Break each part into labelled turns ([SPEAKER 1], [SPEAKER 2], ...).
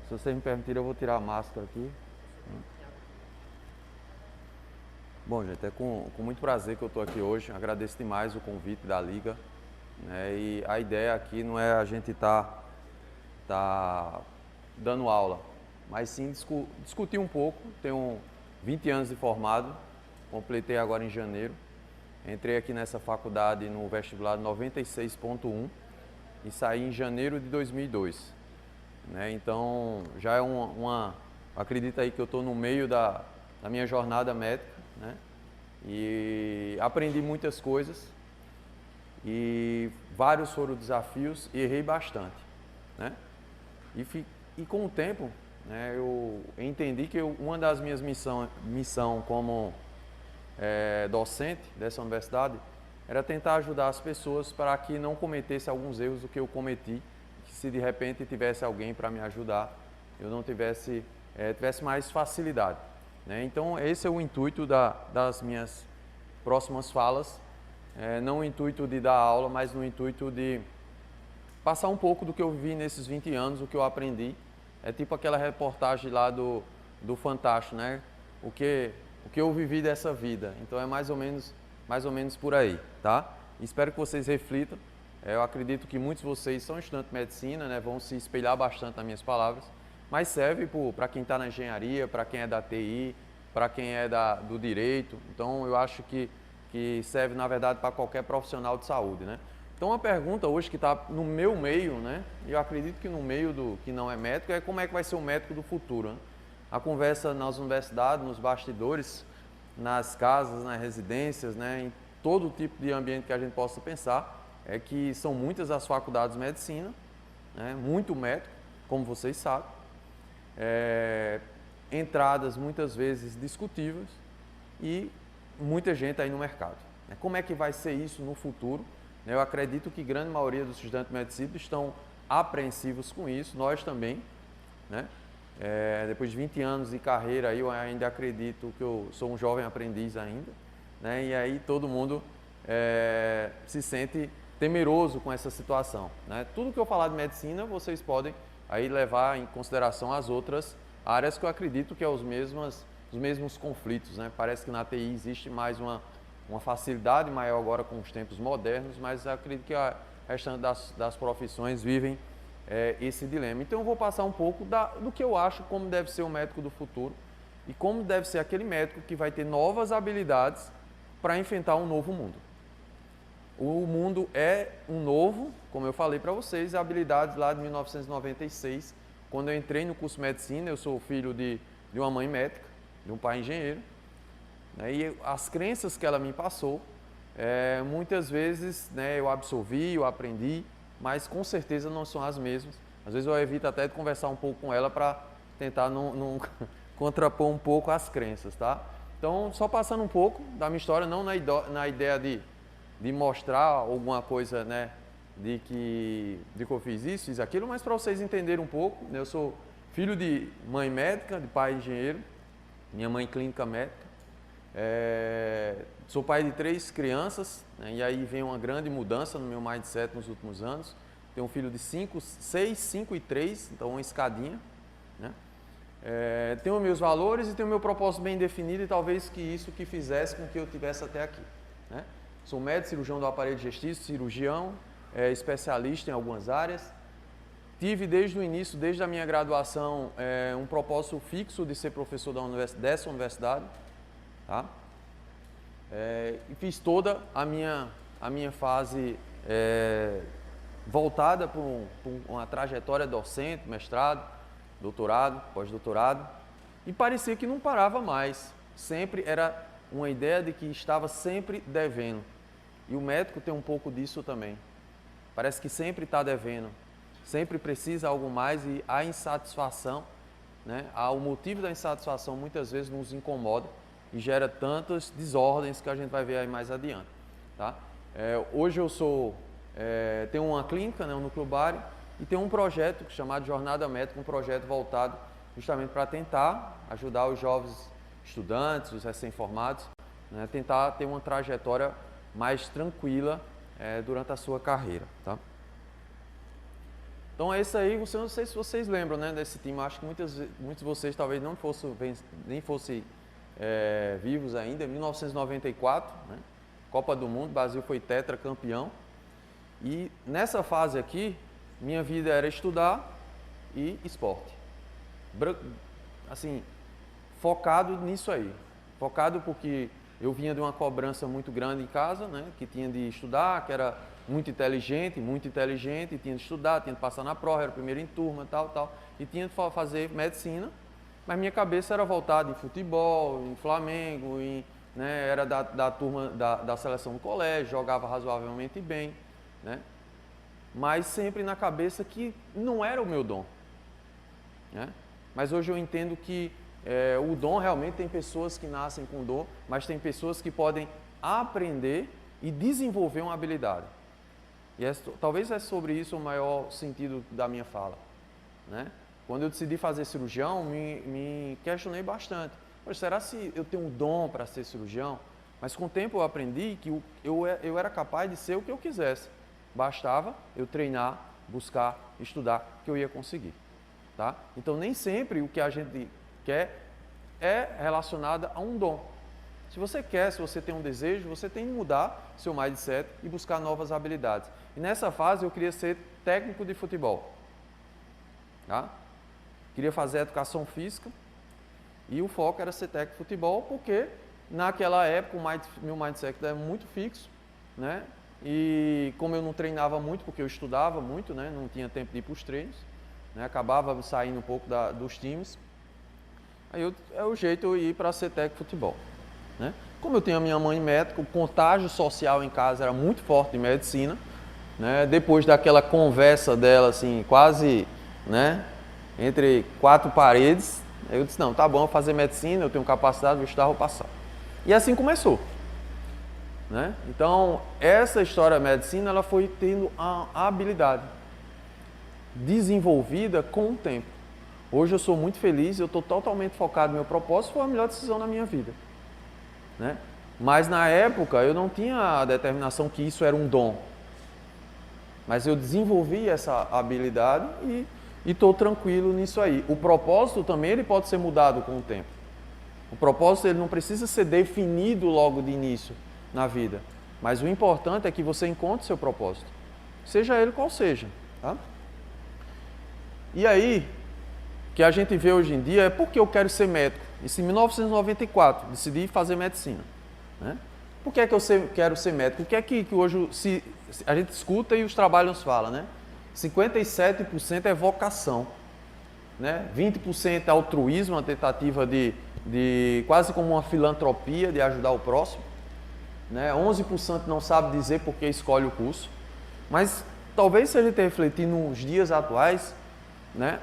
[SPEAKER 1] Se vocês me permitirem, eu vou tirar a máscara aqui. Bom, gente, é com muito prazer que eu estou aqui hoje. Agradeço demais o convite da Liga, né? E a ideia aqui não é a gente tá dando aula, mas sim discutir um pouco. Tenho 20 anos de formado, completei agora em janeiro. Entrei aqui nessa faculdade no vestibular 96.1 e saí em janeiro de 2002. Né? Então, já é acredita aí que eu estou no meio da minha jornada médica, né? E aprendi muitas coisas e vários foram desafios e errei bastante, né? E com o tempo, né, eu entendi que uma das minhas missão como docente dessa universidade era tentar ajudar as pessoas para que não cometesse alguns erros do que eu cometi, que se de repente tivesse alguém para me ajudar, eu não tivesse mais facilidade, né? Então esse é o intuito das minhas próximas falas, não o intuito de dar aula, mas no intuito de passar um pouco do que eu vivi nesses 20 anos, o que eu aprendi. É tipo aquela reportagem lá do Fantástico, né? O que eu vivi dessa vida. Então é mais ou menos por aí, tá? Espero que vocês reflitam. Eu acredito que muitos de vocês são estudantes de medicina, né? Vão se espelhar bastante nas minhas palavras, mas serve para quem está na engenharia, para quem é da TI, para quem é do direito. Então eu acho que serve na verdade para qualquer profissional de saúde, né? Então uma pergunta hoje que está no meu meio, né? E eu acredito que no meio do que não é médico, é como é que vai ser o médico do futuro, né? A conversa nas universidades, nos bastidores, nas casas, nas residências, né? Em todo tipo de ambiente que a gente possa pensar, é que são muitas as faculdades de medicina, né? Muito médico, como vocês sabem, entradas muitas vezes discutíveis e muita gente aí no mercado. Como é que vai ser isso no futuro? Eu acredito que a grande maioria dos estudantes de medicina estão apreensivos com isso, nós também, né? Depois de 20 anos de carreira, eu ainda acredito que eu sou um jovem aprendiz ainda, né? E aí todo mundo se sente temeroso com essa situação, né? Tudo que eu falar de medicina, vocês podem aí levar em consideração as outras áreas que eu acredito que é os mesmos conflitos, né? Parece que na TI existe mais uma facilidade maior agora com os tempos modernos, mas acredito que a restante das profissões vivem esse dilema. Então eu vou passar um pouco do que eu acho como deve ser o médico do futuro e como deve ser aquele médico que vai ter novas habilidades para enfrentar um novo mundo. O mundo é um novo, como eu falei para vocês, habilidades lá de 1996, quando eu entrei no curso de medicina. Eu sou filho de uma mãe médica, de um pai engenheiro, né? E as crenças que ela me passou, muitas vezes, né, eu absorvi, eu aprendi, mas com certeza não são as mesmas. Às vezes eu evito até de conversar um pouco com ela para tentar não contrapor um pouco as crenças, tá? Então, só passando um pouco da minha história, não na ideia de mostrar alguma coisa, né, de que eu fiz isso, fiz aquilo, mas para vocês entenderem um pouco, né? Eu sou filho de mãe médica, de pai engenheiro, minha mãe clínica médica. Sou pai de 3 crianças, né? E aí vem uma grande mudança no meu mindset nos últimos anos. Tenho um filho de 6, 5 e 3, então uma escadinha, né? Tenho meus valores e tenho meu propósito bem definido, e talvez que isso que fizesse com que eu tivesse até aqui, né? Sou médico, cirurgião do aparelho digestivo, cirurgião, especialista em algumas áreas. Tive desde o início, desde a minha graduação, um propósito fixo de ser professor dessa universidade, tá? E fiz toda a minha fase voltada para uma trajetória docente, mestrado, doutorado, pós-doutorado, e parecia que não parava mais. Sempre era uma ideia de que estava sempre devendo. E o médico tem um pouco disso também. Parece que sempre está devendo, sempre precisa algo mais, e a insatisfação, né? O motivo da insatisfação muitas vezes nos incomoda e gera tantas desordens que a gente vai ver aí mais adiante, tá? Hoje eu tenho uma clínica, né, um núcleo bário, e tenho um projeto chamado Jornada Médica, um projeto voltado justamente para tentar ajudar os jovens estudantes, os recém-formados, né, tentar ter uma trajetória mais tranquila durante a sua carreira, tá? Então esse aí, não sei se vocês lembram, né, desse time. Acho que muitos de vocês talvez não nem fossem vivos ainda. Em 1994, né, Copa do Mundo, o Brasil foi tetracampeão. E nessa fase aqui, minha vida era estudar e esporte. Assim, focado nisso aí. Focado porque eu vinha de uma cobrança muito grande em casa, né, que tinha de estudar, que era muito inteligente, tinha de estudar, tinha de passar na prova, era o primeiro em turma, tal, e tinha de fazer medicina, mas minha cabeça era voltada em futebol, em Flamengo, né, era da turma da seleção do colégio, jogava razoavelmente bem, né, mas sempre na cabeça que não era o meu dom, né, mas hoje eu entendo que o dom realmente tem pessoas que nascem com dom, mas tem pessoas que podem aprender e desenvolver uma habilidade. E talvez é sobre isso o maior sentido da minha fala, né? Quando eu decidi fazer cirurgião, me questionei bastante. Poxa, será se eu tenho um dom para ser cirurgião? Mas com o tempo eu aprendi que eu era capaz de ser o que eu quisesse. Bastava eu treinar, buscar, estudar, que eu ia conseguir. Tá? Então nem sempre o que a gente quer é relacionado a um dom. Se você quer, se você tem um desejo, você tem que mudar seu mindset e buscar novas habilidades. E nessa fase eu queria ser técnico de futebol. Tá? Queria fazer educação física e o foco era ser técnico de futebol porque naquela época meu mindset era muito fixo, né? E como eu não treinava muito, porque eu estudava muito, né? Não tinha tempo de ir para os treinos, né? Acabava saindo um pouco dos times. Aí o jeito eu ir para ser técnico de futebol. Né? Como eu tenho a minha mãe médica, o contágio social em casa era muito forte em medicina, né? Depois daquela conversa dela, assim, quase, né, entre quatro paredes, eu disse, não, tá bom, eu vou fazer medicina, eu tenho capacidade, vou estudar, vou passar. E assim começou. Né? Então, essa história da medicina, ela foi tendo a habilidade desenvolvida com o tempo. Hoje eu sou muito feliz, eu estou totalmente focado no meu propósito, foi a melhor decisão da minha vida. Né? Mas na época eu não tinha a determinação que isso era um dom. Mas eu desenvolvi essa habilidade e estou tranquilo nisso aí. O propósito também ele pode ser mudado com o tempo. O propósito ele não precisa ser definido logo de início na vida. Mas o importante é que você encontre seu propósito. Seja ele qual seja. Tá? E aí, o que a gente vê hoje em dia é porque eu quero ser médico. Isso em 1994, decidi fazer medicina. Né? Por que é que eu quero ser médico? O que é que hoje a gente escuta e os trabalhos falam, né? 57% é vocação, né? 20% é altruísmo, uma tentativa de quase como uma filantropia de ajudar o próximo. Né? 11% não sabe dizer por que escolhe o curso. Mas talvez se a gente refletir nos dias atuais, né?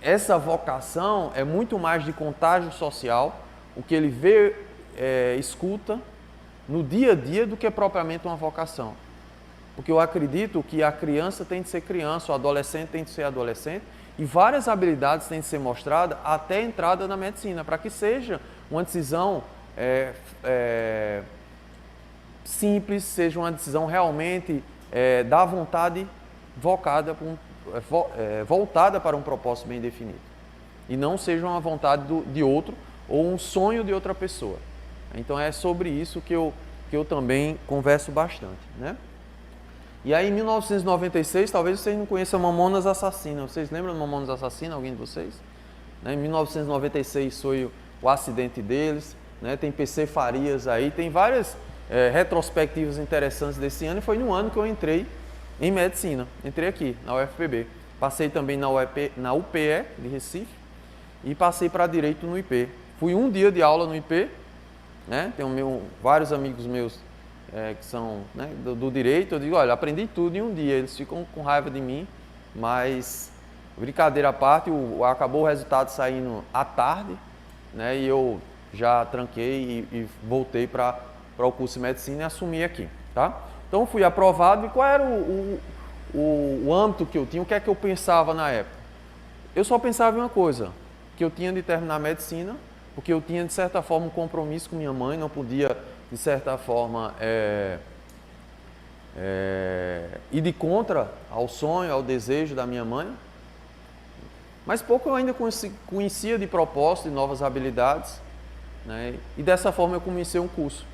[SPEAKER 1] Essa vocação é muito mais de contágio social, o que ele vê, escuta no dia a dia do que propriamente uma vocação. Porque eu acredito que a criança tem de ser criança, o adolescente tem de ser adolescente e várias habilidades têm de ser mostradas até a entrada na medicina, para que seja uma decisão simples, seja uma decisão realmente da vontade voltada para um propósito bem definido. E não seja uma vontade de outro ou um sonho de outra pessoa. Então é sobre isso que eu também converso bastante. Né? E aí em 1996, talvez vocês não conheçam Mamonas Assassinas. Vocês lembram de Mamonas Assassinas, alguém de vocês? Né? Em 1996 foi o acidente deles, né? Tem PC Farias aí, tem várias retrospectivas interessantes desse ano e foi no ano que eu entrei em medicina. Entrei aqui, na UFPB. Passei também na UPE de Recife e passei para Direito no IP. Fui um dia de aula no IP, né? Tenho vários amigos meus que são, né, do Direito. Eu digo, olha, aprendi tudo em um dia. Eles ficam com raiva de mim, mas brincadeira à parte, acabou o resultado saindo à tarde, né? E eu já tranquei e voltei para o curso de Medicina e assumi aqui, tá? Então fui aprovado e qual era o âmbito que eu tinha, o que é que eu pensava na época? Eu só pensava em uma coisa, que eu tinha de terminar a medicina, porque eu tinha de certa forma um compromisso com minha mãe, não podia de certa forma ir de contra ao sonho, ao desejo da minha mãe. Mas pouco eu ainda conhecia de propósito, de novas habilidades, né? E dessa forma eu comecei um curso.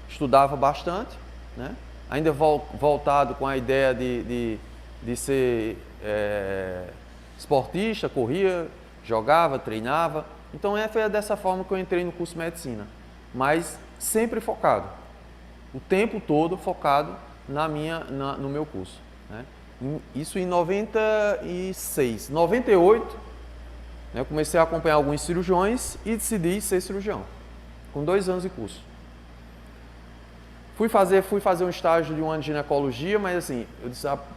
[SPEAKER 1] Estudava bastante, né? Ainda voltado com a ideia de ser esportista, corria, jogava, treinava. Então foi dessa forma que eu entrei no curso de medicina, mas sempre focado, o tempo todo focado no meu curso, né? Isso em 96, 98, né, eu comecei a acompanhar alguns cirurgiões e decidi ser cirurgião, com 2 anos de curso. Fui fazer um estágio de 1 ano de ginecologia, mas assim,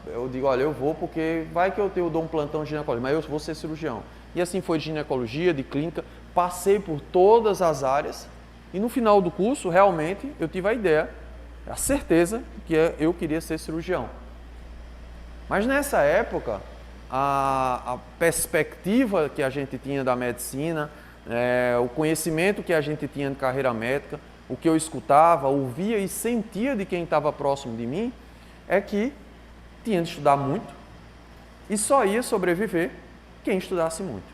[SPEAKER 1] eu digo, olha, eu vou porque vai que eu dou um plantão de ginecologia, mas eu vou ser cirurgião. E assim foi de ginecologia, de clínica, passei por todas as áreas e no final do curso, realmente, eu tive a ideia, a certeza que eu queria ser cirurgião. Mas nessa época, a perspectiva que a gente tinha da medicina, o conhecimento que a gente tinha de carreira médica, o que eu escutava, ouvia e sentia de quem estava próximo de mim, é que tinha de estudar muito e só ia sobreviver quem estudasse muito.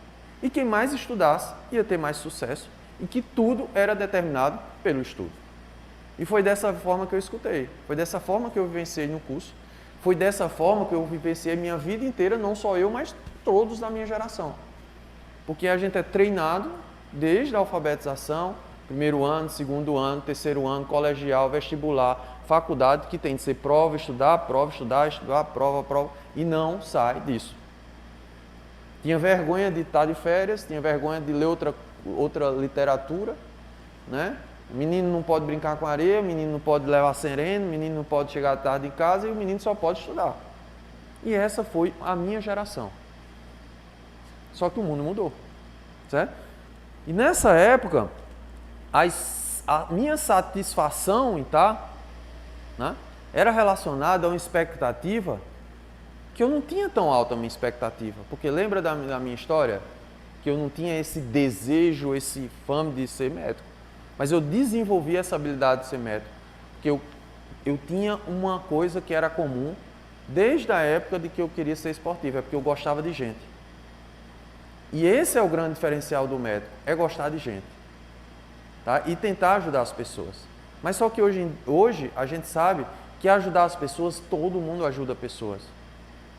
[SPEAKER 1] E quem mais estudasse ia ter mais sucesso e que tudo era determinado pelo estudo. E foi dessa forma que eu escutei, foi dessa forma que eu vivenciei no curso, foi dessa forma que eu vivenciei minha vida inteira, não só eu, mas todos da minha geração. Porque a gente é treinado desde a alfabetização, 1º ano, 2º ano, 3º ano, colegial, vestibular, faculdade, que tem de ser prova, estudar, prova, e não sai disso. Tinha vergonha de estar de férias, tinha vergonha de ler outra literatura, né? O menino não pode brincar com areia, o menino não pode levar sereno, o menino não pode chegar tarde em casa e o menino só pode estudar. E essa foi a minha geração. Só que o mundo mudou, certo? E nessa época, a minha satisfação em estar, né, era relacionada a uma expectativa que eu não tinha tão alta a minha expectativa. Porque lembra da minha história? Que eu não tinha esse desejo, esse fome de ser médico. Mas eu desenvolvi essa habilidade de ser médico, porque eu tinha uma coisa que era comum desde a época de que eu queria ser esportivo, é porque eu gostava de gente. E esse é o grande diferencial do médico, é gostar de gente, tá? E tentar ajudar as pessoas. Mas só que hoje a gente sabe que ajudar as pessoas, todo mundo ajuda pessoas.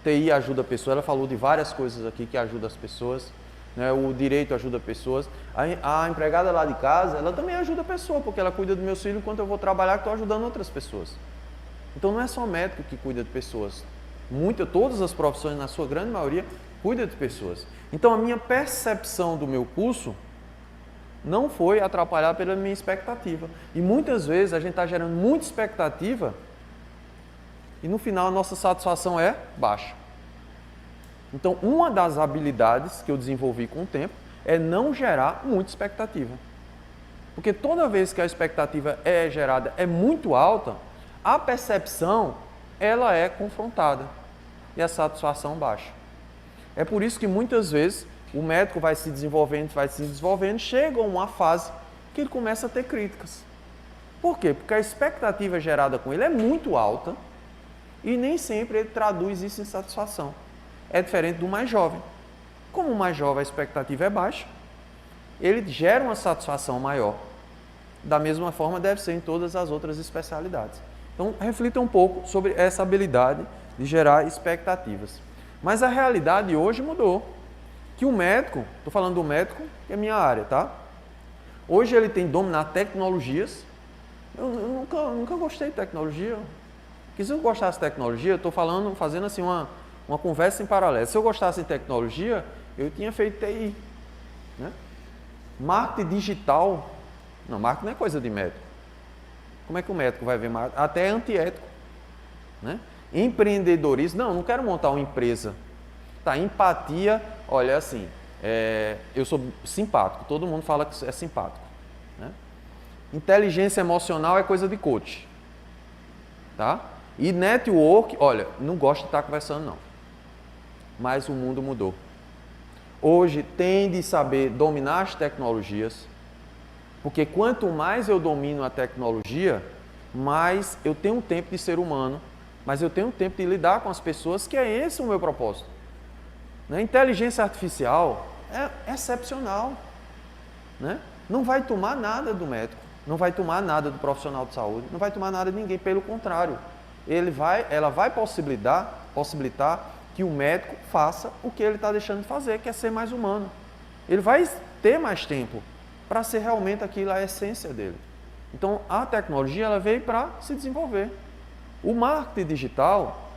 [SPEAKER 1] TI ajuda pessoas, ela falou de várias coisas aqui que ajudam as pessoas. Né, o direito ajuda pessoas, a empregada lá de casa, ela também ajuda a pessoa, porque ela cuida do meu filho enquanto eu vou trabalhar, que estou ajudando outras pessoas. Então não é só médico que cuida de pessoas, todas as profissões, na sua grande maioria, cuidam de pessoas. Então a minha percepção do meu curso não foi atrapalhada pela minha expectativa. E muitas vezes a gente está gerando muita expectativa e no final a nossa satisfação é baixa. Então, uma das habilidades que eu desenvolvi com o tempo é não gerar muita expectativa. Porque toda vez que a expectativa é gerada é muito alta, a percepção ela é confrontada e a satisfação baixa. É por isso que muitas vezes o médico vai se desenvolvendo, chega a uma fase que ele começa a ter críticas. Por quê? Porque a expectativa gerada com ele é muito alta e nem sempre ele traduz isso em satisfação. É diferente do mais jovem. Como o mais jovem a expectativa é baixa, ele gera uma satisfação maior. Da mesma forma deve ser em todas as outras especialidades. Então, reflita um pouco sobre essa habilidade de gerar expectativas. Mas a realidade hoje mudou. Que o médico, estou falando do médico, que é a minha área, tá? Hoje ele tem que dominar tecnologias. Eu nunca gostei de tecnologia. Porque se eu gostasse de tecnologia, eu estou fazendo assim uma conversa em paralelo. Se eu gostasse de tecnologia, eu tinha feito TI. Né? Marketing digital. Não, marketing não é coisa de médico. Como é que o médico vai ver marketing? Até é antiético. Né? Empreendedorismo. Não quero montar uma empresa. Tá, empatia, olha assim, eu sou simpático, todo mundo fala que é simpático. Né? Inteligência emocional é coisa de coach. Tá? E network, olha, não gosto de estar conversando não. Mas o mundo mudou. Hoje tem de saber dominar as tecnologias, porque quanto mais eu domino a tecnologia, mais eu tenho um tempo de ser humano, mas eu tenho tempo de lidar com as pessoas, que é esse o meu propósito. Né? Inteligência artificial é excepcional. Né? Não vai tomar nada do médico, não vai tomar nada do profissional de saúde, não vai tomar nada de ninguém, pelo contrário. Ela vai possibilitar que o médico faça o que ele está deixando de fazer, que é ser mais humano. Ele vai ter mais tempo para ser realmente aquilo, a essência dele. Então, a tecnologia ela veio para se desenvolver. O marketing digital,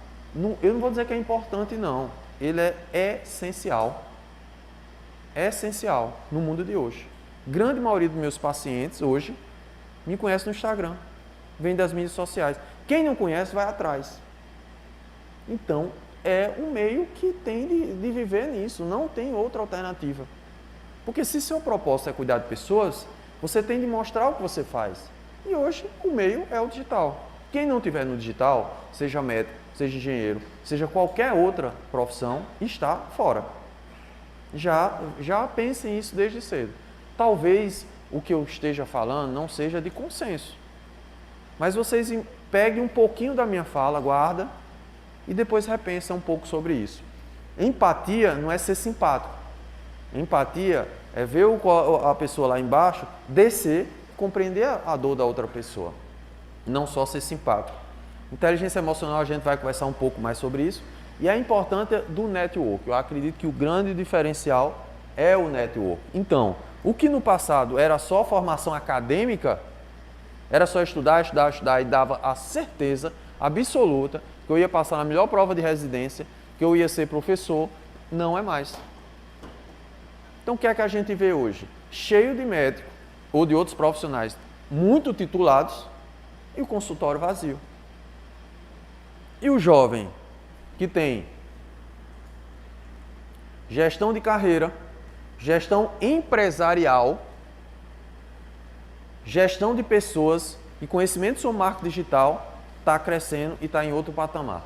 [SPEAKER 1] eu não vou dizer que é importante, não. Ele é essencial. É essencial no mundo de hoje. Grande maioria dos meus pacientes hoje me conhece no Instagram, vem das mídias sociais. Quem não conhece, vai atrás. Então, é o meio que tem de viver nisso, não tem outra alternativa. Porque se seu propósito é cuidar de pessoas, você tem de mostrar o que você faz. E hoje, o meio é o digital. Quem não tiver no digital, seja médico, seja engenheiro, seja qualquer outra profissão, está fora. Já pensem isso desde cedo. Talvez o que eu esteja falando não seja de consenso, mas vocês peguem um pouquinho da minha fala, guarda, e depois repensem um pouco sobre isso. Empatia não é ser simpático. Empatia é ver a pessoa lá embaixo, descer, compreender a dor da outra pessoa, não só ser simpático. Inteligência emocional, a gente vai conversar um pouco mais sobre isso, e a importância do network. Eu acredito que o grande diferencial é o network. Então, o que no passado era só formação acadêmica, era só estudar e dava a certeza absoluta que eu ia passar na melhor prova de residência, que eu ia ser professor, não é mais. Então, o que é que a gente vê hoje? Cheio de médicos ou de outros profissionais muito titulados e o consultório vazio. E o jovem que tem gestão de carreira, gestão empresarial, gestão de pessoas e conhecimento sobre marketing digital, está crescendo e está em outro patamar.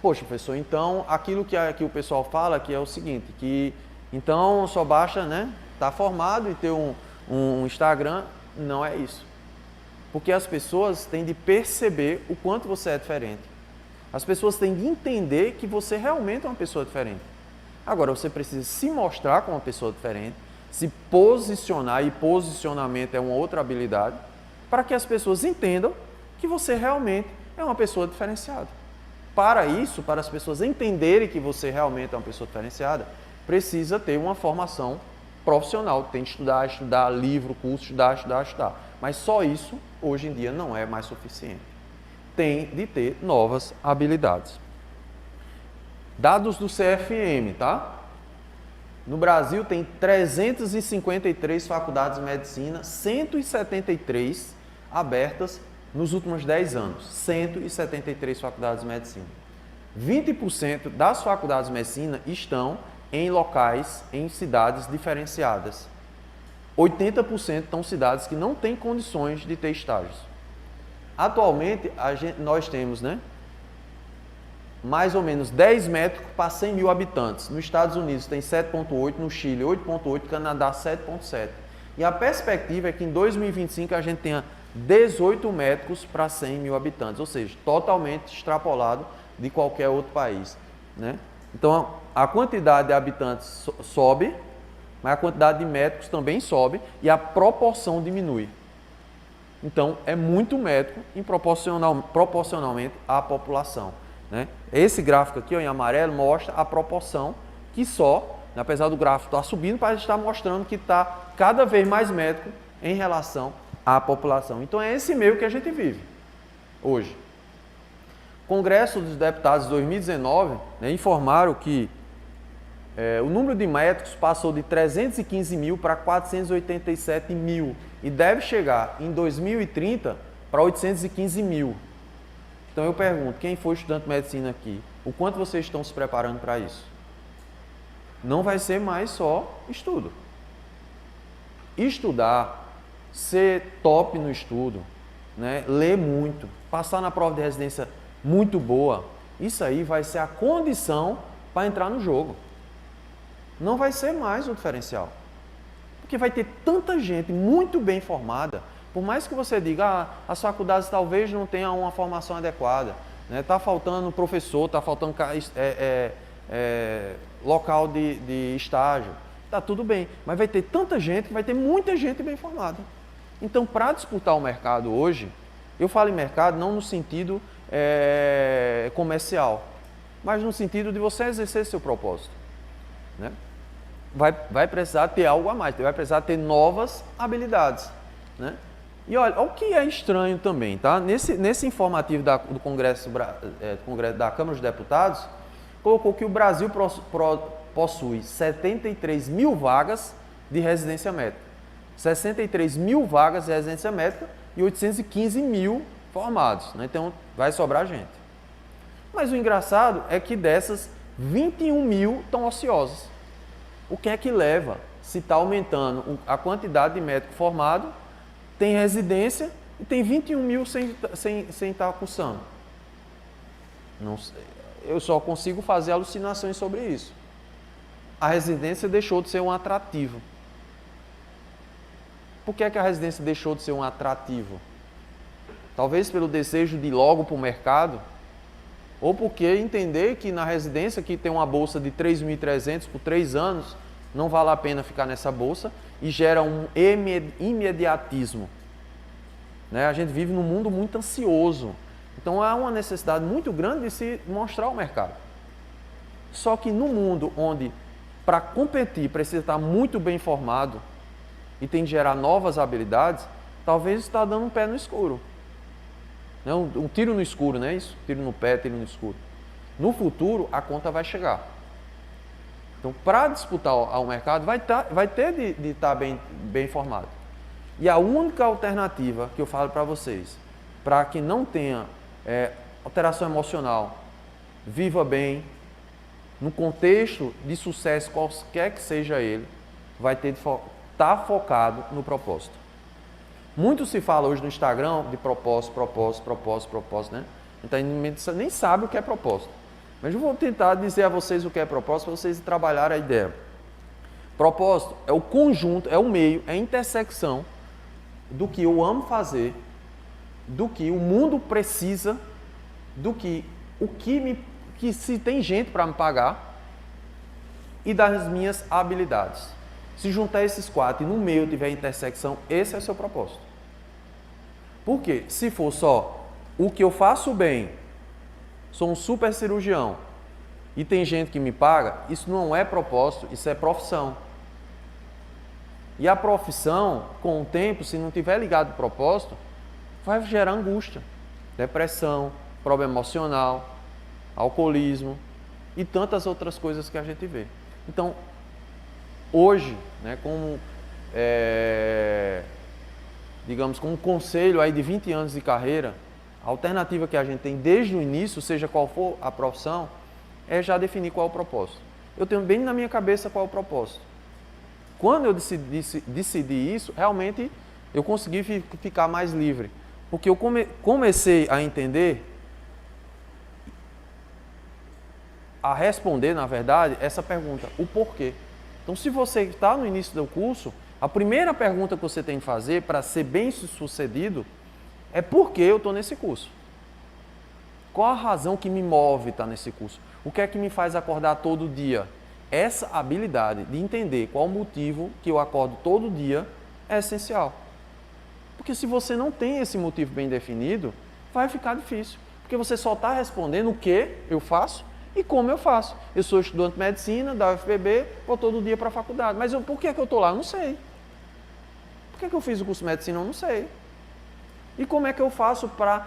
[SPEAKER 1] Poxa, professor, então aquilo que o pessoal fala que é o seguinte, que então só basta, né, estar formado e ter um Instagram, não é isso. Porque as pessoas têm de perceber o quanto você é diferente. As pessoas têm de entender que você realmente é uma pessoa diferente. Agora, você precisa se mostrar como uma pessoa diferente, se posicionar, e posicionamento é uma outra habilidade, para que as pessoas entendam que você realmente é uma pessoa diferenciada. Para isso, para as pessoas entenderem que você realmente é uma pessoa diferenciada, precisa ter uma formação profissional, tem que estudar livro, curso, estudar. Mas só isso, hoje em dia, não é mais suficiente. Tem de ter novas habilidades. Dados do CFM, tá? No Brasil tem 353 faculdades de medicina, 173 abertas nos últimos 10 anos. 173 faculdades de medicina. 20% das faculdades de medicina estão em locais, em cidades diferenciadas. 80% estão em cidades que não têm condições de ter estágios. Atualmente, nós temos, né, mais ou menos 10 médicos para 100 mil habitantes. Nos Estados Unidos tem 7,8, no Chile 8,8, no Canadá 7,7. E a perspectiva é que em 2025 a gente tenha 18 médicos para 100 mil habitantes, ou seja, totalmente extrapolado de qualquer outro país. Né? Então, a quantidade de habitantes sobe, mas a quantidade de médicos também sobe e a proporção diminui. Então, é muito médico proporcionalmente à população. Né? Esse gráfico aqui, ó, em amarelo mostra a proporção que só, apesar do gráfico estar subindo, parece estar mostrando que está cada vez mais médico em relação à população. Então é esse meio que a gente vive hoje. Congresso dos Deputados de 2019, né, informaram que o número de médicos passou de 315 mil para 487 mil e deve chegar em 2030 para 815 mil. Então eu pergunto, quem for estudante de medicina aqui, o quanto vocês estão se preparando para isso? Não vai ser mais só estudo. Estudar, ser top no estudo, né? Ler muito, passar na prova de residência muito boa, isso aí vai ser a condição para entrar no jogo. Não vai ser mais o diferencial. Porque vai ter tanta gente muito bem formada, Por mais que você diga, as faculdades talvez não tenham uma formação adequada, né? Tá faltando professor, está faltando local de estágio, tá tudo bem, mas vai ter tanta gente, vai ter muita gente bem formada. Então, para disputar o mercado hoje, eu falo em mercado não no sentido comercial, mas no sentido de você exercer seu propósito, né? Vai precisar ter algo a mais, vai precisar ter novas habilidades, né? E olha, o que é estranho também, tá? Nesse informativo do Congresso da Câmara dos Deputados, colocou que o Brasil possui 73 mil vagas de residência médica. 63 mil vagas de residência médica e 815 mil formados, né? Então, vai sobrar gente. Mas o engraçado é que dessas, 21 mil estão ociosas. O que é que leva, se está aumentando a quantidade de médico formado, tem residência e tem 21 mil sem estar cursando? Não sei. Eu só consigo fazer alucinações sobre isso. A residência deixou de ser um atrativo. Por que é que a residência deixou de ser um atrativo? Talvez pelo desejo de ir logo para o mercado, ou porque entender que na residência que tem uma bolsa de 3.300 por 3 anos, não vale a pena ficar nessa bolsa e gera um imediatismo, né? A gente vive num mundo muito ansioso, então há uma necessidade muito grande de se mostrar ao mercado. Só que no mundo onde para competir precisa estar muito bem formado e tem que gerar novas habilidades, talvez está dando um pé no escuro. Um tiro no escuro, não é isso? Tiro no pé, tiro no escuro. No futuro, a conta vai chegar. Então, para disputar ao mercado, vai ter de estar bem formado. E a única alternativa que eu falo para vocês, para que não tenha alteração emocional, viva bem, no contexto de sucesso, qualquer que seja ele, vai ter de estar focado no propósito. Muito se fala hoje no Instagram de propósito, né? Então, nem sabe o que é propósito. Mas eu vou tentar dizer a vocês o que é propósito para vocês trabalharem a ideia. Propósito é o conjunto, é o meio, é a intersecção do que eu amo fazer, do que o mundo precisa, que se tem gente para me pagar e das minhas habilidades. Se juntar esses 4 e no meio tiver intersecção, esse é o seu propósito. Por quê? Se for só o que eu faço bem, sou um super cirurgião e tem gente que me paga, isso não é propósito, isso é profissão. E a profissão, com o tempo, se não tiver ligado ao propósito, vai gerar angústia, depressão, problema emocional, alcoolismo e tantas outras coisas que a gente vê. Então, hoje, né, digamos, com um conselho aí de 20 anos de carreira, a alternativa que a gente tem desde o início, seja qual for a profissão, é já definir qual é o propósito. Eu tenho bem na minha cabeça qual é o propósito. Quando eu decidi isso, realmente eu consegui ficar mais livre. Porque eu comecei a entender, a responder, na verdade, essa pergunta, o porquê. Então, se você está no início do curso, a primeira pergunta que você tem que fazer para ser bem sucedido é por que eu estou nesse curso. Qual a razão que me move estar nesse curso? O que é que me faz acordar todo dia? Essa habilidade de entender qual o motivo que eu acordo todo dia é essencial. Porque se você não tem esse motivo bem definido, vai ficar difícil. Porque você só está respondendo o que eu faço e como eu faço. Eu sou estudante de medicina da UFPB, vou todo dia para a faculdade. Mas por que eu estou lá? Eu não sei. Por que eu fiz o curso de medicina? Eu não sei. E como é que eu faço para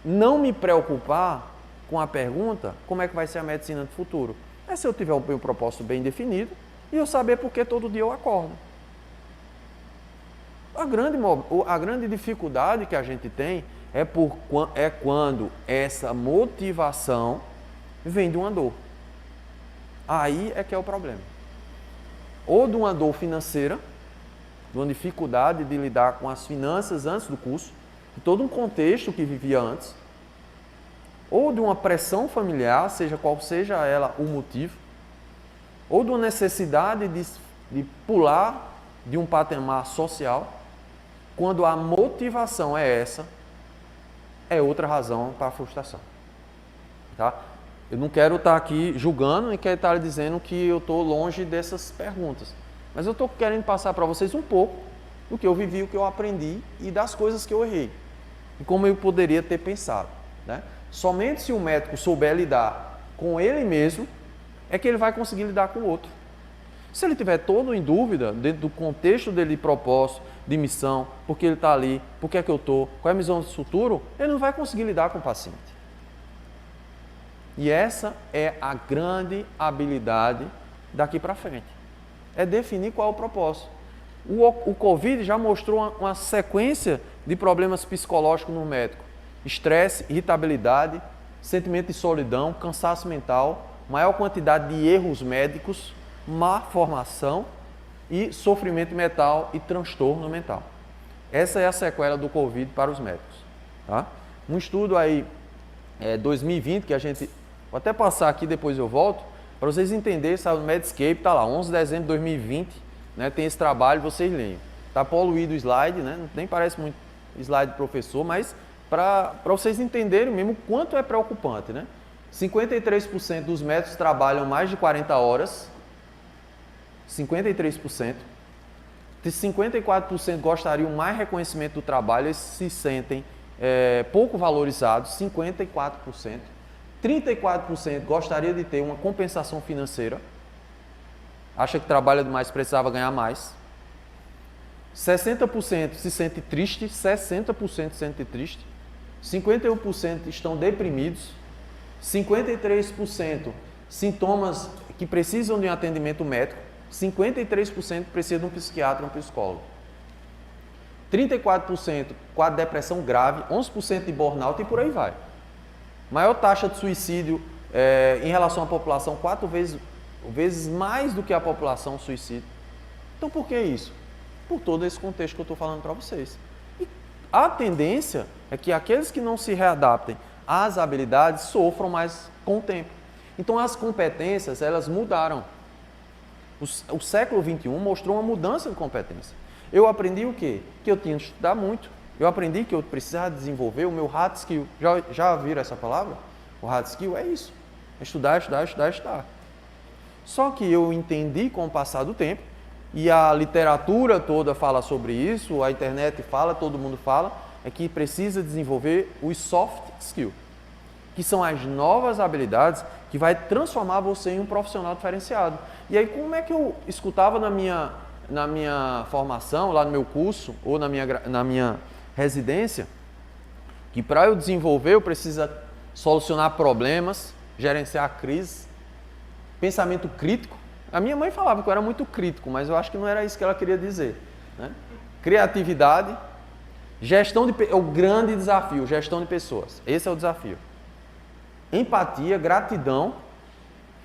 [SPEAKER 1] não me preocupar com a pergunta como é que vai ser a medicina do futuro? É se eu tiver o meu propósito bem definido e eu saber por que todo dia eu acordo. A grande dificuldade que a gente tem é quando essa motivação vem de uma dor. Aí é que é o problema. Ou de uma dor financeira, de uma dificuldade de lidar com as finanças antes do curso, de todo um contexto que vivia antes, ou de uma pressão familiar, seja qual seja ela o motivo, ou de uma necessidade de pular de um patamar social, Quando a motivação é essa, é outra razão para a frustração. Tá? Eu não quero estar aqui julgando, nem quero estar dizendo que eu estou longe dessas perguntas. Mas eu estou querendo passar para vocês um pouco do que eu vivi, o que eu aprendi e das coisas que eu errei. E como eu poderia ter pensado. Né? Somente se o médico souber lidar com ele mesmo, é que ele vai conseguir lidar com o outro. Se ele estiver todo em dúvida, dentro do contexto dele de propósito, de missão, por que ele está ali, por que é que eu estou, qual é a missão do futuro, ele não vai conseguir lidar com o paciente. E essa é a grande habilidade daqui para frente. É definir qual é o propósito. O Covid já mostrou uma sequência de problemas psicológicos no médico. Estresse, irritabilidade, sentimento de solidão, cansaço mental, maior quantidade de erros médicos, má formação e sofrimento mental e transtorno mental. Essa é a sequela do Covid para os médicos. Tá? Um estudo aí, 2020, que a gente... Vou até passar aqui, depois eu volto, para vocês entenderem, sabe, o Medscape está lá, 11 de dezembro de 2020, né, tem esse trabalho, vocês leiam. Está poluído o slide, né, nem parece muito slide do professor, mas para vocês entenderem mesmo o quanto é preocupante. Né? 53% dos médicos trabalham mais de 40 horas, 53%. De 54% gostariam mais reconhecimento do trabalho, eles se sentem pouco valorizados, 54%. 34% gostaria de ter uma compensação financeira, acha que trabalha demais, precisava ganhar mais. 60% se sente triste, 60% se sente triste. 51% estão deprimidos. 53% sintomas que precisam de um atendimento médico. 53% precisam de um psiquiatra ou um psicólogo. 34% com a depressão grave, 11% de burnout e por aí vai. Maior taxa de suicídio em relação à população, 4 vezes mais do que a população suicida. Então por que isso? Por todo esse contexto que eu estou falando para vocês. E a tendência é que aqueles que não se readaptem às habilidades sofram mais com o tempo. Então as competências, elas mudaram. O século XXI mostrou uma mudança de competência. Eu aprendi o quê? Que eu tinha que estudar muito. Eu aprendi que eu precisava desenvolver o meu hard skill. Já viram essa palavra? O hard skill é isso. É estudar, estudar, estudar, estudar. Só que eu entendi com o passar do tempo, e a literatura toda fala sobre isso, a internet fala, todo mundo fala, é que precisa desenvolver os soft skills, que são as novas habilidades que vai transformar você em um profissional diferenciado. E aí, como é que eu escutava na minha formação, lá no meu curso, ou na minha residência, que para eu desenvolver eu preciso solucionar problemas, gerenciar crises, pensamento crítico. A minha mãe falava que eu era muito crítico, mas eu acho que não era isso que ela queria dizer. Né? Criatividade, gestão é o grande desafio, gestão de pessoas. Esse é o desafio. Empatia, gratidão,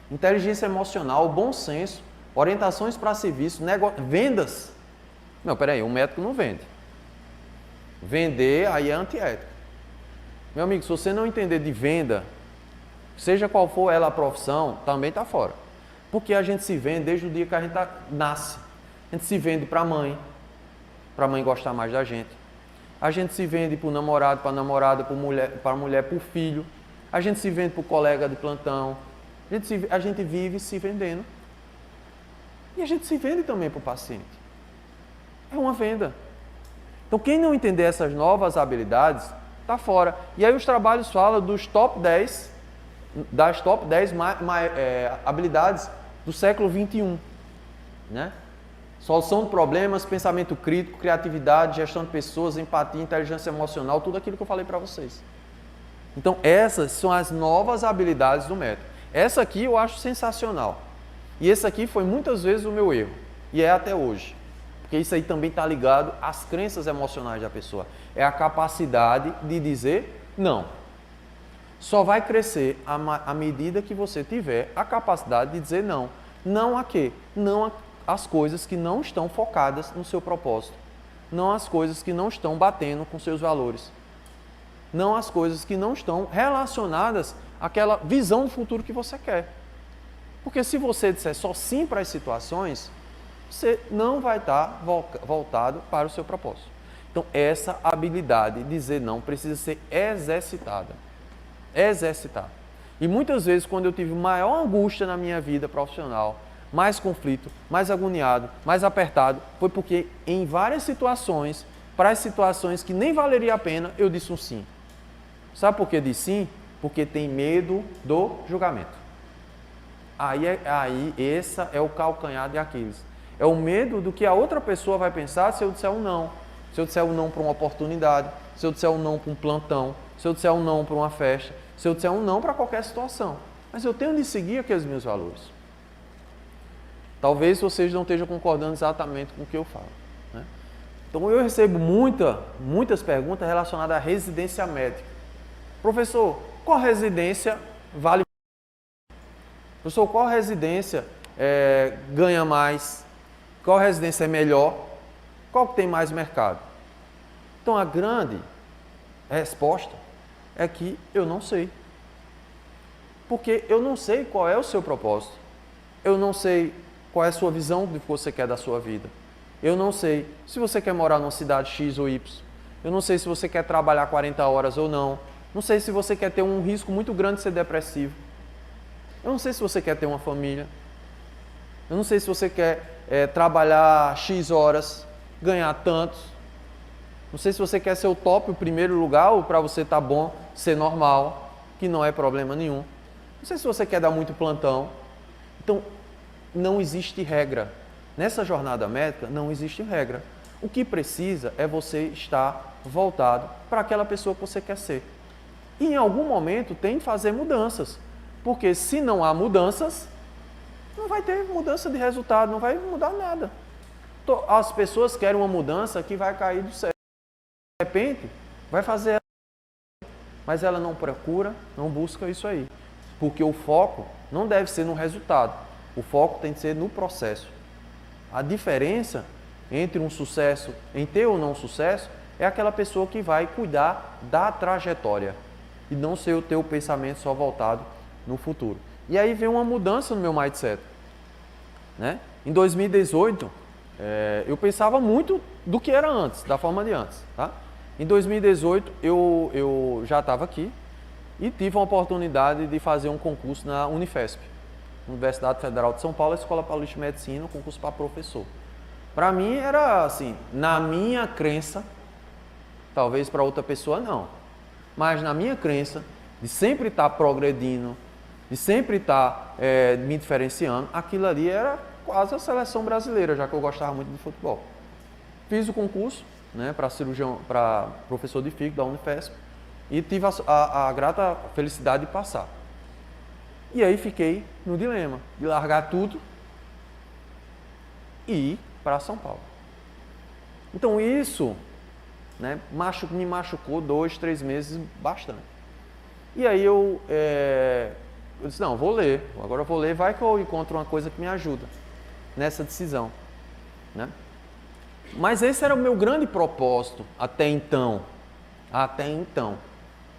[SPEAKER 1] inteligência emocional, bom senso, orientações para serviço, vendas. Não, peraí, um médico não vende. Vender aí é antiético. Meu amigo, se você não entender de venda, seja qual for ela a profissão, também está fora. Porque a gente se vende desde o dia que a gente nasce. A gente se vende para a mãe gostar mais da gente. A gente se vende para o namorado, para a namorada, para a mulher, para o filho. A gente se vende para o colega de plantão. A gente vive se vendendo. E a gente se vende também para o paciente. É uma venda. Então, quem não entender essas novas habilidades, está fora. E aí os trabalhos falam das top 10 habilidades do século XXI. Né? Solução de problemas, pensamento crítico, criatividade, gestão de pessoas, empatia, inteligência emocional, tudo aquilo que eu falei para vocês. Então, essas são as novas habilidades do método. Essa aqui eu acho sensacional. E esse aqui foi muitas vezes o meu erro. E é até hoje. Porque isso aí também está ligado às crenças emocionais da pessoa. É a capacidade de dizer não. Só vai crescer à medida que você tiver a capacidade de dizer não. Não a quê? Não às coisas que não estão focadas no seu propósito. Não às coisas que não estão batendo com seus valores. Não às coisas que não estão relacionadas àquela visão do futuro que você quer. Porque se você disser só sim para as situações, você não vai estar voltado para o seu propósito. Então, essa habilidade de dizer não precisa ser exercitada. Exercitada. E muitas vezes, quando eu tive maior angústia na minha vida profissional, mais conflito, mais agoniado, mais apertado, foi porque em várias situações, para as situações que nem valeria a pena, eu disse um sim. Sabe por que disse sim? Porque tem medo do julgamento. Aí esse é o calcanhar de Aquiles. É o medo do que a outra pessoa vai pensar se eu disser um não. Se eu disser um não para uma oportunidade, se eu disser um não para um plantão, se eu disser um não para uma festa, se eu disser um não para qualquer situação. Mas eu tenho de seguir aqueles meus valores. Talvez vocês não estejam concordando exatamente com o que eu falo, né? Então eu recebo muitas perguntas relacionadas à residência médica. Professor, qual residência vale? Professor, qual residência ganha mais? Qual residência é melhor? Qual que tem mais mercado? Então a grande resposta é que eu não sei. Porque eu não sei qual é o seu propósito. Eu não sei qual é a sua visão do que você quer da sua vida. Eu não sei se você quer morar numa cidade X ou Y. Eu não sei se você quer trabalhar 40 horas ou não. Não sei se você quer ter um risco muito grande de ser depressivo. Eu não sei se você quer ter uma família. Eu não sei se você quer trabalhar X horas, ganhar tantos. Não sei se você quer ser o top, o primeiro lugar, ou para você tá bom ser normal, que não é problema nenhum. Não sei se você quer dar muito plantão. Então, não existe regra. Nessa jornada médica, não existe regra. O que precisa é você estar voltado para aquela pessoa que você quer ser. E em algum momento tem que fazer mudanças. Porque se não há mudanças, não vai ter mudança de resultado, não vai mudar nada. As pessoas querem uma mudança que vai cair do céu. De repente, vai fazer, mas ela não procura, não busca isso aí. Porque o foco não deve ser no resultado, o foco tem que ser no processo. A diferença entre um sucesso, em ter ou não sucesso, é aquela pessoa que vai cuidar da trajetória e não ser o teu pensamento só voltado no futuro. E aí vem uma mudança no meu mindset, né? Em 2018, eu pensava muito do que era antes, da forma de antes, tá? Em 2018, eu já estava aqui e tive a oportunidade de fazer um concurso na Unifesp, Universidade Federal de São Paulo, Escola Paulista de Medicina, um concurso para professor. Para mim era assim, na minha crença, talvez para outra pessoa não, mas na minha crença, de sempre estar progredindo, de sempre estar me diferenciando, aquilo ali era quase a seleção brasileira, já que eu gostava muito de futebol. Fiz o concurso, né, para cirurgião, para professor de físico da Unifesp e tive a grata felicidade de passar. E aí fiquei no dilema de largar tudo e ir para São Paulo. Então isso, né, me machucou 2, 3 meses bastante. E aí eu disse, não, vou ler, agora eu vou ler, vai que eu encontro uma coisa que me ajuda nessa decisão, né? Mas esse era o meu grande propósito até então,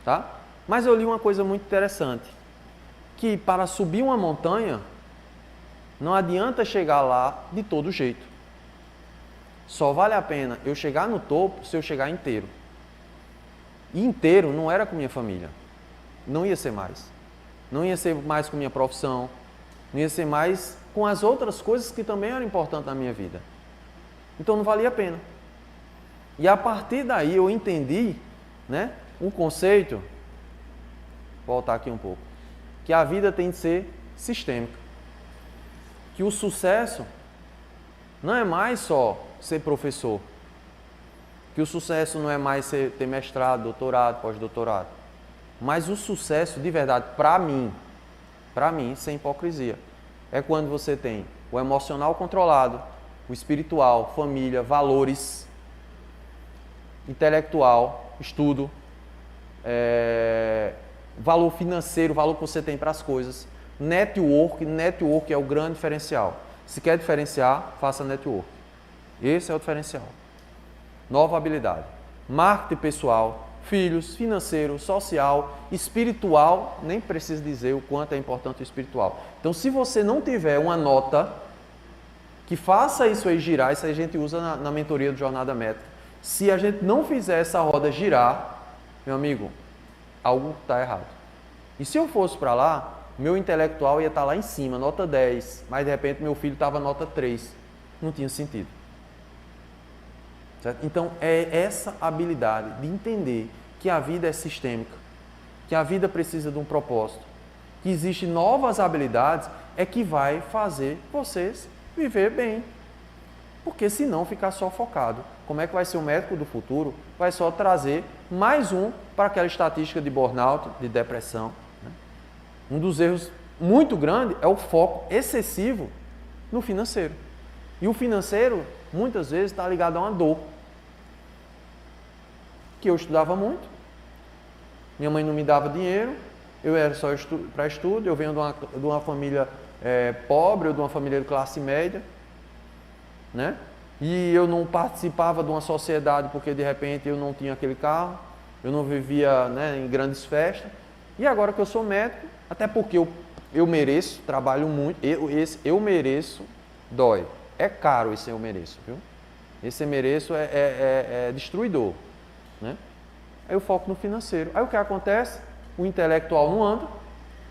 [SPEAKER 1] tá? Mas eu li uma coisa muito interessante, que para subir uma montanha, não adianta chegar lá de todo jeito. Só vale a pena eu chegar no topo se eu chegar inteiro. E inteiro não era com minha família, não ia ser mais. Não ia ser mais com minha profissão, não ia ser mais com as outras coisas que também eram importantes na minha vida. Então não valia a pena. E a partir daí eu entendi, né, um conceito, vou voltar aqui um pouco, que a vida tem de ser sistêmica. Que o sucesso não é mais só ser professor. Que o sucesso não é mais ter mestrado, doutorado, pós-doutorado. Mas o sucesso de verdade, para mim, sem hipocrisia, é quando você tem o emocional controlado, o espiritual, família, valores, intelectual, estudo, valor financeiro, valor que você tem para as coisas, network é o grande diferencial. Se quer diferenciar, faça network. Esse é o diferencial. Nova habilidade. Marketing pessoal, filhos, financeiro, social, espiritual, nem preciso dizer o quanto é importante o espiritual. Então, se você não tiver uma nota que faça isso aí girar, isso aí a gente usa na mentoria do Jornada Médica. Se a gente não fizer essa roda girar, meu amigo, algo está errado. E se eu fosse para lá, meu intelectual ia estar lá em cima, nota 10, mas de repente meu filho estava nota 3. Não tinha sentido. Certo? Então, é essa habilidade de entender que a vida é sistêmica, que a vida precisa de um propósito, que existem novas habilidades, é que vai fazer vocês viver bem. Porque se não ficar só focado, como é que vai ser o médico do futuro? Vai só trazer mais um para aquela estatística de burnout, de depressão. Né? Um dos erros muito grande é o foco excessivo no financeiro. E o financeiro, muitas vezes, está ligado a uma dor. Que eu estudava muito, minha mãe não me dava dinheiro, eu era só para estudo, eu venho de uma família pobre, ou de uma família de classe média, né? E eu não participava de uma sociedade porque de repente eu não tinha aquele carro, eu não vivia, né, em grandes festas. E agora que eu sou médico, até porque eu mereço, trabalho muito, eu mereço, dói. É caro esse eu mereço, viu? Esse eu mereço é destruidor, né? Aí eu foco no financeiro. Aí o que acontece? O intelectual não anda,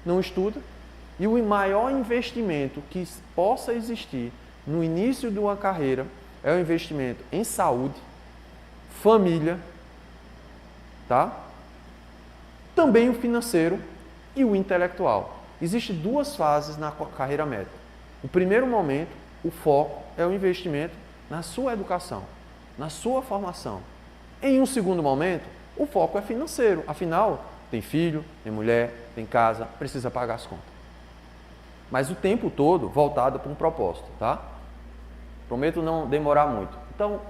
[SPEAKER 1] não estuda, e o maior investimento que possa existir no início de uma carreira é o investimento em saúde, família, tá? Também o financeiro e o intelectual. Existem duas fases na carreira médica. O primeiro momento, o foco é o investimento na sua educação, na sua formação. Em um segundo momento, o foco é financeiro. Afinal, tem filho, tem mulher, tem casa, precisa pagar as contas. Mas o tempo todo voltado para um propósito, tá? Prometo não demorar muito. Então,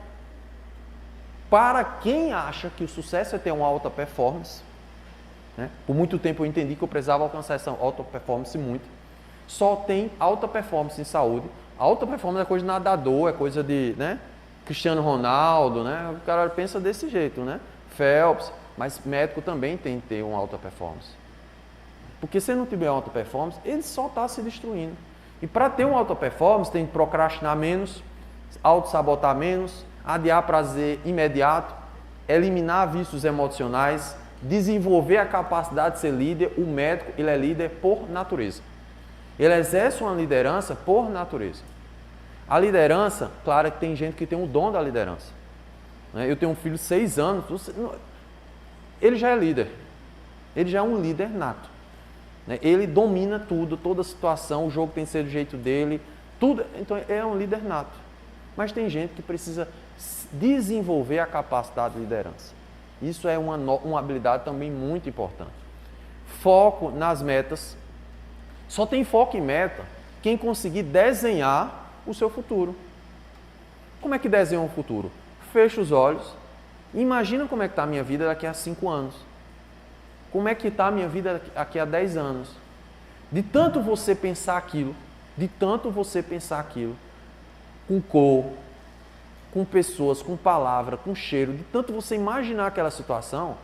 [SPEAKER 1] para quem acha que o sucesso é ter uma alta performance, né? Por muito tempo eu entendi que eu precisava alcançar essa alta performance muito. Só tem alta performance em saúde. Alta performance é coisa de nadador, é coisa de, né? Cristiano Ronaldo, né? O cara pensa desse jeito, né? Phelps, mas médico também tem que ter uma alta performance. Porque se não tiver alta performance, ele só está se destruindo. E para ter uma alta performance, tem que procrastinar menos, auto-sabotar menos, adiar prazer imediato, eliminar vícios emocionais, desenvolver a capacidade de ser líder. O médico, ele é líder por natureza. Ele exerce uma liderança por natureza. A liderança, claro que tem gente que tem o dom da liderança. Eu tenho um filho de 6 anos, ele já é líder. Ele já é um líder nato. Ele domina tudo, toda a situação, o jogo tem que ser do jeito dele, tudo. Então, é um líder nato. Mas tem gente que precisa desenvolver a capacidade de liderança. Isso é uma habilidade também muito importante. Foco nas metas. Só tem foco em meta quem conseguir desenhar o seu futuro. Como é que desenha um futuro? Fecha os olhos, imagina como é que está a minha vida daqui a 5 anos. Como é que está a minha vida daqui a 10 anos? De tanto você pensar aquilo, com cor, com pessoas, com palavra, com cheiro, de tanto você imaginar aquela situação,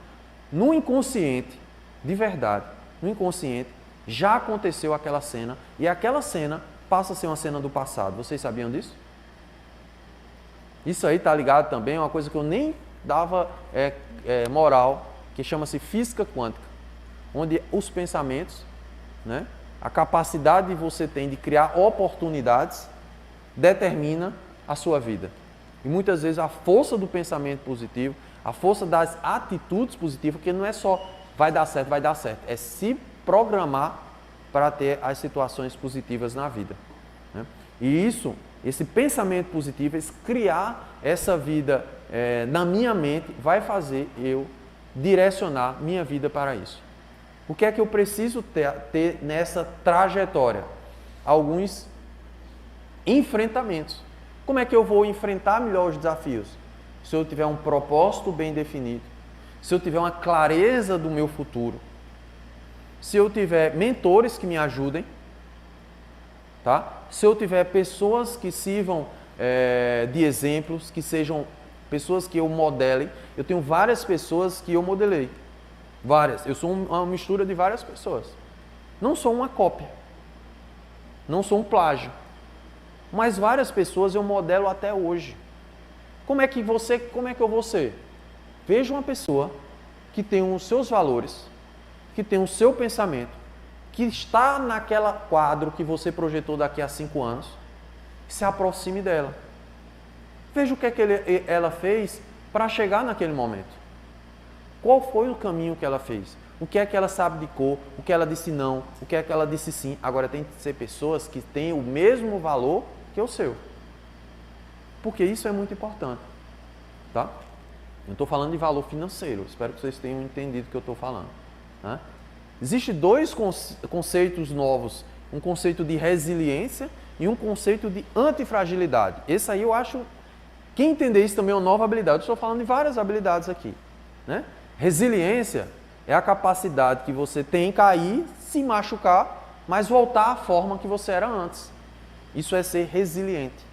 [SPEAKER 1] no inconsciente, de verdade, no inconsciente, já aconteceu aquela cena e aquela cena passa a ser uma cena do passado. Vocês sabiam disso? Isso aí está ligado também a uma coisa que eu nem dava moral, que chama-se física quântica, onde os pensamentos, né, a capacidade que você tem de criar oportunidades determina a sua vida. E muitas vezes a força do pensamento positivo, a força das atitudes positivas, porque não é só vai dar certo, é se programar para ter as situações positivas na vida. Né? E isso, esse pensamento positivo, esse criar essa vida na minha mente, vai fazer eu direcionar minha vida para isso. O que é que eu preciso ter nessa trajetória? Alguns enfrentamentos. Como é que eu vou enfrentar melhor os desafios? Se eu tiver um propósito bem definido, se eu tiver uma clareza do meu futuro, se eu tiver mentores que me ajudem, tá? Se eu tiver pessoas que sirvam de exemplos, que sejam pessoas que eu modele. Eu tenho várias pessoas que eu modelei. Várias. Eu sou uma mistura de várias pessoas. Não sou uma cópia. Não sou um plágio. Mas várias pessoas eu modelo até hoje. Como é que eu vou ser? Veja uma pessoa que tem os seus valores, que tem o seu pensamento, que está naquela quadro que você projetou daqui a 5 anos, se aproxime dela. Veja o que é que ela fez para chegar naquele momento. Qual foi o caminho que ela fez? O que é que ela sabe de cor? O que ela disse não? O que é que ela disse sim? Agora tem que ser pessoas que têm o mesmo valor que o seu. Porque isso é muito importante. Tá? Eu estou falando de valor financeiro. Espero que vocês tenham entendido o que eu estou falando. Né? Existem dois conceitos novos. Um conceito de resiliência e um conceito de antifragilidade. Esse aí eu acho... Quem entender isso também é uma nova habilidade. Eu estou falando de várias habilidades aqui. Né? Resiliência é a capacidade que você tem de cair, se machucar, mas voltar à forma que você era antes. Isso é ser resiliente.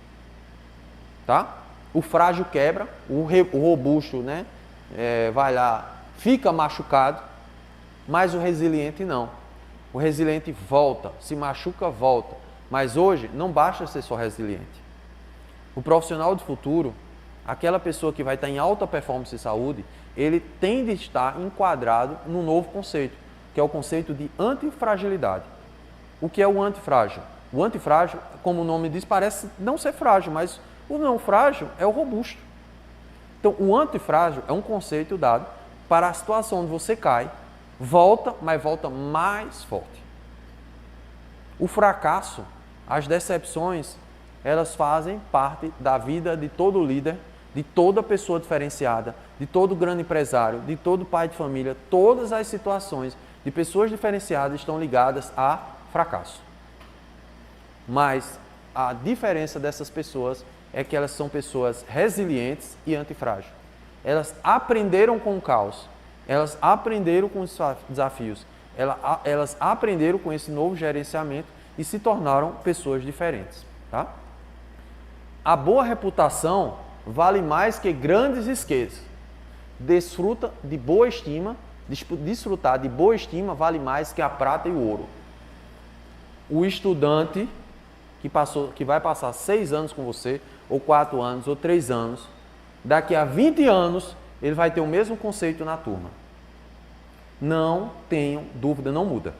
[SPEAKER 1] Tá? O frágil quebra, o robusto, né? Vai lá, fica machucado, mas o resiliente não. O resiliente volta, se machuca, volta. Mas hoje não basta ser só resiliente. O profissional do futuro, aquela pessoa que vai estar em alta performance e saúde, ele tem de estar enquadrado no novo conceito, que é o conceito de antifragilidade. O que é o antifrágil? O antifrágil, como o nome diz, parece não ser frágil, mas o não frágil é o robusto. Então, o antifrágil é um conceito dado para a situação onde você cai, volta, mas volta mais forte. O fracasso, as decepções, elas fazem parte da vida de todo líder, de toda pessoa diferenciada, de todo grande empresário, de todo pai de família. Todas as situações de pessoas diferenciadas estão ligadas a fracasso. Mas a diferença dessas pessoas é que elas são pessoas resilientes e antifrágeis. Elas aprenderam com o caos, elas aprenderam com os desafios, elas aprenderam com esse novo gerenciamento e se tornaram pessoas diferentes. Tá? A boa reputação vale mais que grandes riquezas. Desfrutar de boa estima vale mais que a prata e o ouro. O estudante que vai passar 6 anos com você, ou 4 anos, ou 3 anos, daqui a 20 anos, ele vai ter o mesmo conceito na turma. Não tenham dúvida, não muda.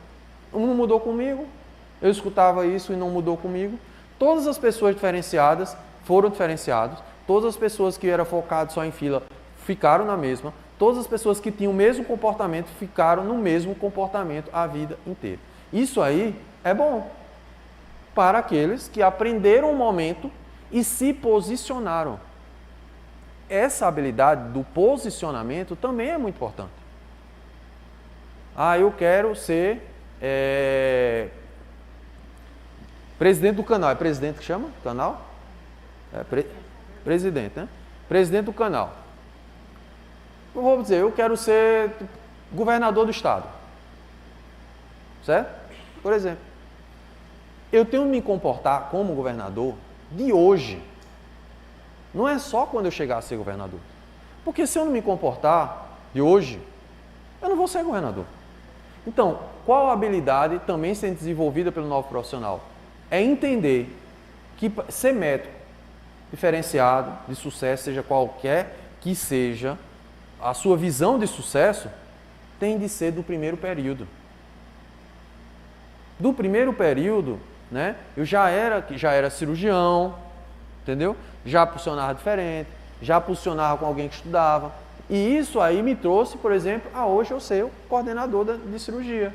[SPEAKER 1] Não mudou comigo, eu escutava isso e não mudou comigo. Todas as pessoas diferenciadas foram diferenciadas, todas as pessoas que eram focadas só em fila ficaram na mesma, todas as pessoas que tinham o mesmo comportamento ficaram no mesmo comportamento a vida inteira. Isso aí é bom para aqueles que aprenderam o momento e se posicionaram. Essa habilidade do posicionamento também é muito importante. Eu quero ser presidente do canal. É presidente que chama? Canal? Presidente, né? Presidente do canal. Eu vou dizer, eu quero ser governador do estado. Certo? Por exemplo. Eu tenho que me comportar como governador de hoje. Não é só quando eu chegar a ser governador. Porque se eu não me comportar de hoje, eu não vou ser governador. Então, qual a habilidade também sendo desenvolvida pelo novo profissional? É entender que ser médico diferenciado, de sucesso, seja qualquer que seja a sua visão de sucesso, tem de ser do primeiro período. Do primeiro período, né, eu já era cirurgião, entendeu? Já posicionava diferente, já posicionava com alguém que estudava. E isso aí me trouxe, por exemplo, a hoje eu ser o coordenador de cirurgia.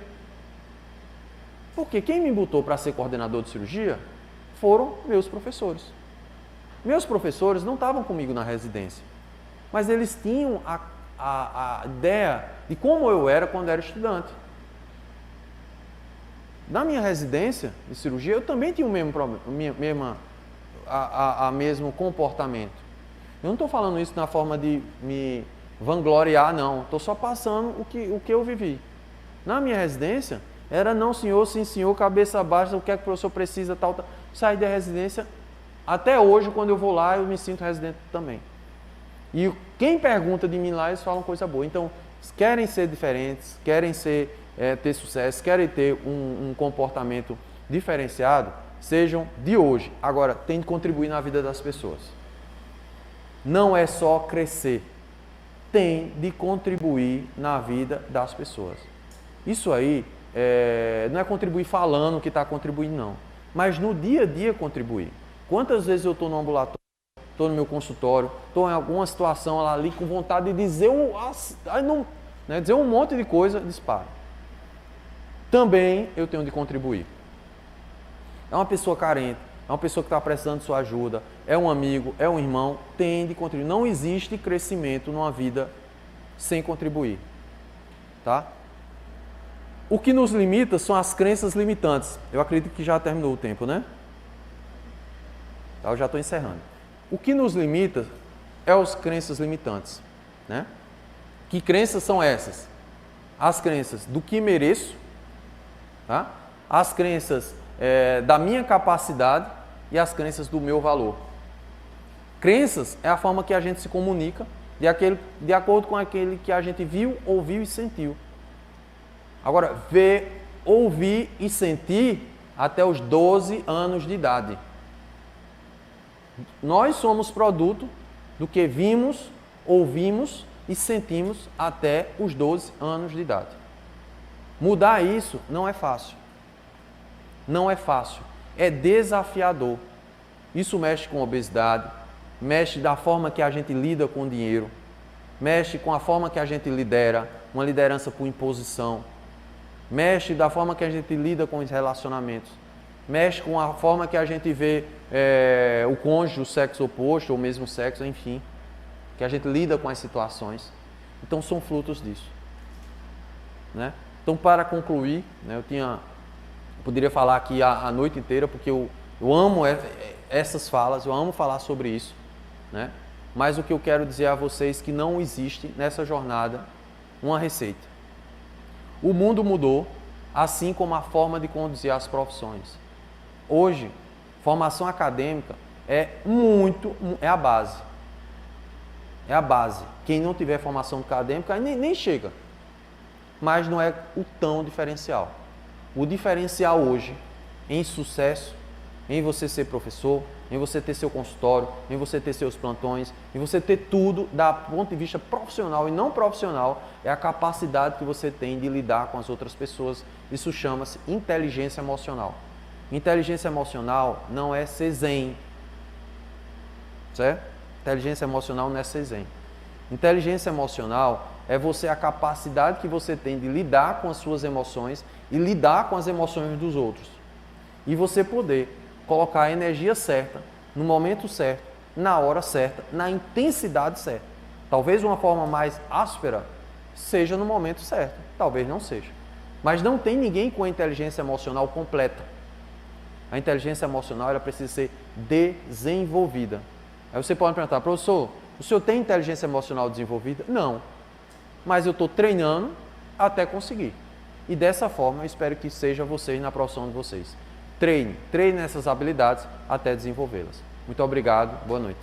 [SPEAKER 1] Porque quem me botou para ser coordenador de cirurgia foram meus professores. Meus professores não estavam comigo na residência, mas eles tinham a ideia de como eu era quando era estudante. Na minha residência de cirurgia, eu também tinha o mesmo problema, mesmo comportamento. Eu não estou falando isso na forma de me vangloriar, não. Estou só passando o que eu vivi. Na minha residência, era não senhor, sim senhor, cabeça baixa, o que é que o professor precisa, tal. Saí da residência, até hoje, quando eu vou lá, eu me sinto residente também. E quem pergunta de mim lá, eles falam coisa boa. Então, querem ser diferentes, querem ter sucesso, querem ter um comportamento diferenciado, sejam de hoje. Agora, tem de contribuir na vida das pessoas. não é só crescer, tem de contribuir na vida das pessoas. Isso aí não é contribuir falando que está contribuindo, não, mas no dia a dia contribuir. Quantas vezes eu estou no ambulatório, estou no meu consultório, estou em alguma situação ali com vontade de dizer dizer um monte de coisa, dispara. Também eu tenho de contribuir. É uma pessoa carente, é uma pessoa que está precisando de sua ajuda, é um amigo, é um irmão, tem de contribuir. Não existe crescimento numa vida sem contribuir. Tá? O que nos limita são as crenças limitantes. Eu acredito que já terminou o tempo, né? Tá, eu já estou encerrando. O que nos limita é as crenças limitantes. Né? Que crenças são essas? As crenças do que mereço, tá? As crenças da minha capacidade e as crenças do meu valor. Crenças é a forma que a gente se comunica de acordo com aquele que a gente viu, ouviu e sentiu. Agora, ver, ouvir e sentir até os 12 anos de idade. Nós somos produto do que vimos, ouvimos e sentimos até os 12 anos de idade. Mudar isso não é fácil. Não é fácil. É desafiador. Isso mexe com obesidade, mexe da forma que a gente lida com o dinheiro, mexe com a forma que a gente lidera, uma liderança por imposição, mexe da forma que a gente lida com os relacionamentos, mexe com a forma que a gente vê o cônjuge, o sexo oposto, ou o mesmo sexo, enfim, que a gente lida com as situações. Então, são frutos disso. Né? Então, para concluir, né, eu poderia falar aqui a noite inteira, porque eu amo essas falas, eu amo falar sobre isso, né? Mas o que eu quero dizer a vocês é que não existe nessa jornada uma receita. O mundo mudou, assim como a forma de conduzir as profissões. Hoje, formação acadêmica é a base. É a base. Quem não tiver formação acadêmica nem chega. Mas não é o tão diferencial. O diferencial hoje, em sucesso, em você ser professor, em você ter seu consultório, em você ter seus plantões, em você ter tudo da ponto de vista profissional e não profissional, é a capacidade que você tem de lidar com as outras pessoas. Isso chama-se inteligência emocional. Inteligência emocional não é ser zen, certo? Inteligência emocional não é ser zen. Inteligência emocional é a capacidade que você tem de lidar com as suas emoções e lidar com as emoções dos outros. E você poder colocar a energia certa, no momento certo, na hora certa, na intensidade certa. Talvez uma forma mais áspera seja no momento certo, talvez não seja. Mas não tem ninguém com a inteligência emocional completa. A inteligência emocional ela precisa ser desenvolvida. Aí você pode me perguntar, professor, o senhor tem inteligência emocional desenvolvida? Não. Mas eu estou treinando até conseguir. E dessa forma, eu espero que seja vocês na profissão de vocês. Treine essas habilidades até desenvolvê-las. Muito obrigado, boa noite.